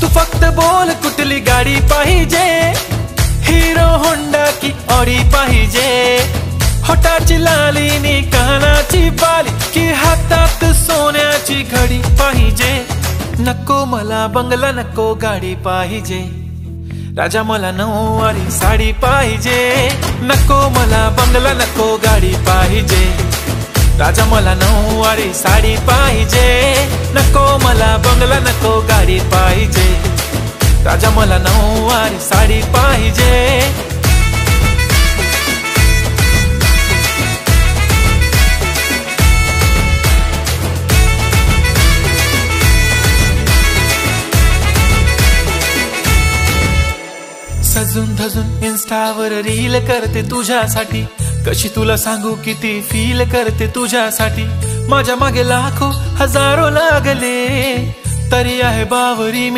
तू फक्त बोल कुठली गाडी पाहिजे, हिरो होंडा की ऑडी पाहिजे, होटाची लाली नी कानाची बाली की हातात सोन्याची घडी पाहिजे। नको मला बंगला नको गाडी पाहिजे, राजा मला नऊवारी साडी पाहिजे। नको मला बंगला नको गाडी पाहिजे, राजा मला नऊवारी साडी पाहिजे। नको मला बंगला नको गाडी पाहिजे, राजा मला नऊवारी साडी पाहिजे। सजून धजून इन्स्टावर रील करते तुझ्यासाठी, कशी तुला सांगू किती फील करते तुझ्यासाठी। माझ्या मागे लाखो हजारो लागले तरी आहे बावरी मी